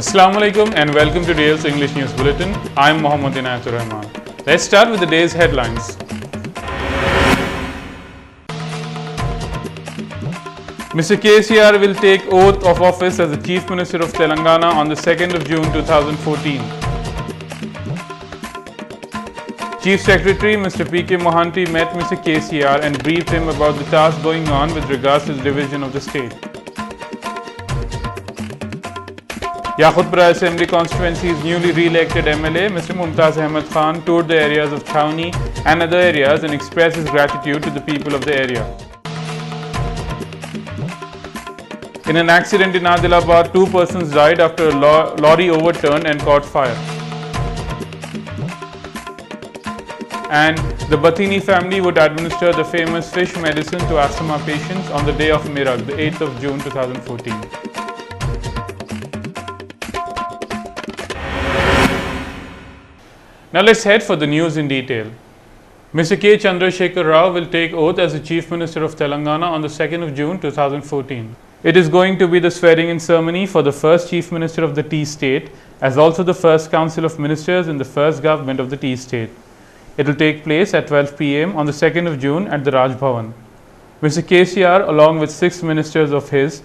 Assalamu alaikum and welcome to DL's English News Bulletin. I'm Mohammad Inayatur Rahman. Let's start with the day's headlines. Mr. KCR will take oath of office as the Chief Minister of Telangana on the 2nd of June 2014. Chief Secretary Mr. P.K. Mohanty met Mr. KCR and briefed him about the task going on with regards to the division of the state. Yaqutpura Assembly Constituency's newly re-elected MLA Mr. Mumtaz Ahmed Khan toured the areas of Chhaoni and other areas and expressed his gratitude to the people of the area. In an accident in Adilabad, 2 persons died after a lorry overturned and caught fire. And the Bathini family would administer the famous fish medicine to asthma patients on the day of Mirag, the 8th of June 2014. Now let's head for the news in detail. Mr. K. Chandrasekhar Rao will take oath as the Chief Minister of Telangana on the 2nd of June 2014. It is going to be the swearing-in ceremony for the first Chief Minister of the T State, as also the first Council of Ministers in the first government of the T State. It will take place at 12 p.m. on the 2nd of June at the Raj Bhavan. Mr. KCR, along with 6 ministers of his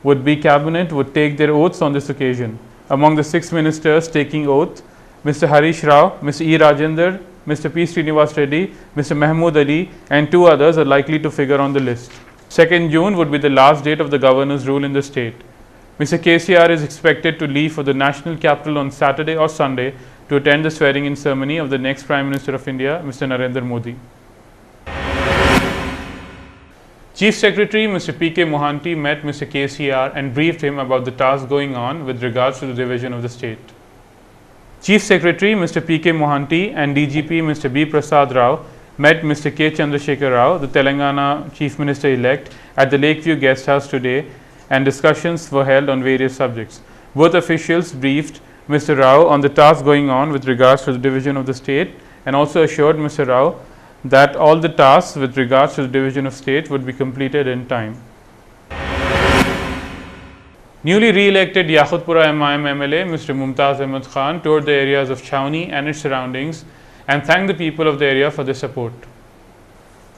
would-be cabinet, would take their oaths on this occasion. Among the 6 ministers taking oath, Mr. Harish Rao, Mr. E. Rajender, Mr. P. Srinivas Reddy, Mr. Mahmood Ali, and 2 others are likely to figure on the list. 2nd June would be the last date of the governor's rule in the state. Mr. KCR is expected to leave for the national capital on Saturday or Sunday to attend the swearing-in ceremony of the next Prime Minister of India, Mr. Narendra Modi. Chief Secretary Mr. P.K. Mohanty met Mr. KCR and briefed him about the task going on with regards to the division of the state. Chief Secretary Mr. P.K. Mohanty and DGP Mr. B. Prasad Rao met Mr. K. Chandrasekhar Rao, the Telangana Chief Minister-elect, at the Lakeview Guest House today, and discussions were held on various subjects. Both officials briefed Mr. Rao on the task going on with regards to the division of the state and also assured Mr. Rao that all the tasks with regards to the division of state would be completed in time. Newly re-elected Yaqutpura MIM MLA Mr. Mumtaz Ahmed Khan toured the areas of Chhaoni and its surroundings and thanked the people of the area for their support.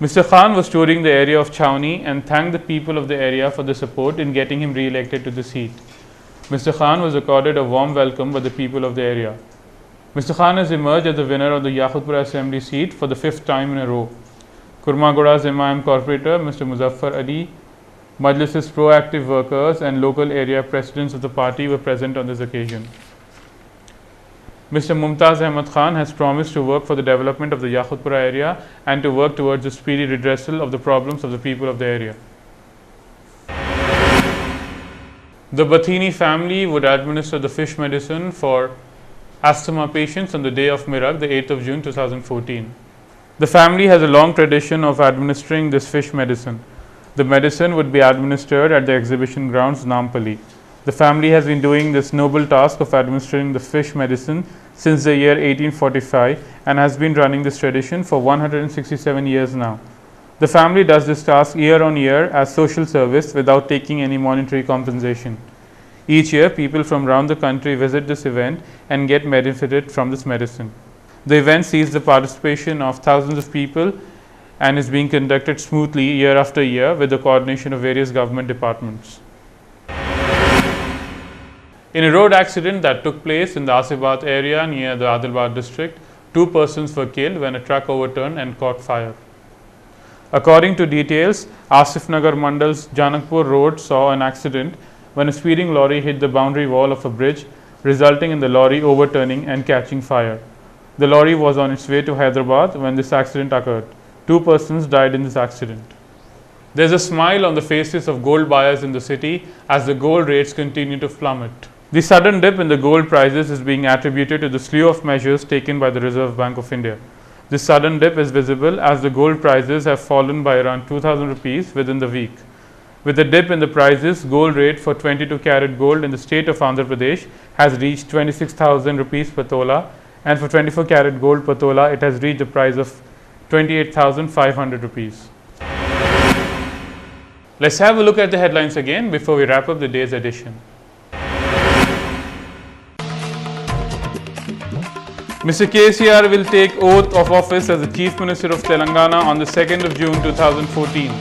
Mr. Khan was touring the area of Chhaoni and thanked the people of the area for the support in getting him re-elected to the seat. Mr. Khan was accorded a warm welcome by the people of the area. Mr. Khan has emerged as the winner of the Yaqutpura Assembly seat for the 5th time in a row. Kurmagoda's MIM Corporator Mr. Muzaffar Ali, Majlis's proactive workers and local area presidents of the party were present on this occasion. Mr. Mumtaz Ahmed Khan has promised to work for the development of the Yaqutpura area and to work towards the speedy redressal of the problems of the people of the area. The Bathini family would administer the fish medicine for asthma patients on the day of Mirag, the 8th of June 2014. The family has a long tradition of administering this fish medicine. The medicine would be administered at the exhibition grounds, Nampally. The family has been doing this noble task of administering the fish medicine since the year 1845 and has been running this tradition for 167 years now. The family does this task year on year as social service without taking any monetary compensation. Each year, people from around the country visit this event and get benefited from this medicine. The event sees the participation of thousands of people and is being conducted smoothly year after year with the coordination of various government departments. In a road accident that took place in the Asibad area near the Adilabad district, 2 persons were killed when a truck overturned and caught fire. According to details, Asif Nagar Mandal's Janakpur road saw an accident when a speeding lorry hit the boundary wall of a bridge, resulting in the lorry overturning and catching fire. The lorry was on its way to Hyderabad when this accident occurred. 2 persons died in this accident. There is a smile on the faces of gold buyers in the city as the gold rates continue to plummet. The sudden dip in the gold prices is being attributed to the slew of measures taken by the Reserve Bank of India. This sudden dip is visible as the gold prices have fallen by around 2,000 rupees within the week. With the dip in the prices, gold rate for 22 carat gold in the state of Andhra Pradesh has reached 26,000 rupees per tola, and for 24 carat gold per tola it has reached the price of 28,500 rupees. Let's have a look at the headlines again before we wrap up the day's edition. Mr. KCR will take oath of office as the Chief Minister of Telangana on the 2nd of June 2014.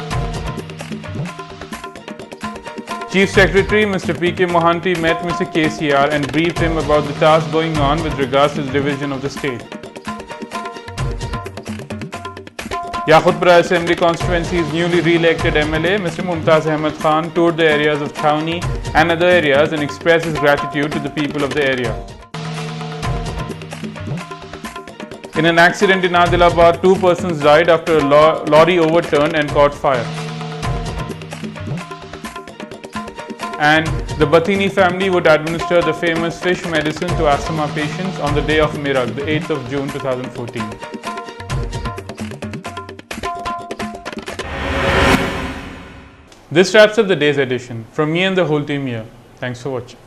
Chief Secretary Mr. P.K. Mohanty met Mr. KCR and briefed him about the task going on with regards to the division of the state. Yaqutpura Assembly Constituency's newly re-elected MLA Mr. Mumtaz Ahmed Khan toured the areas of Chhaoni and other areas and expressed his gratitude to the people of the area. In an accident in Adilabad, 2 persons died after a lorry overturned and caught fire. And the Bathini family would administer the famous fish medicine to asthma patients on the day of Mirag, the 8th of June 2014. This wraps up the day's edition. From me and the whole team here, thanks for watching.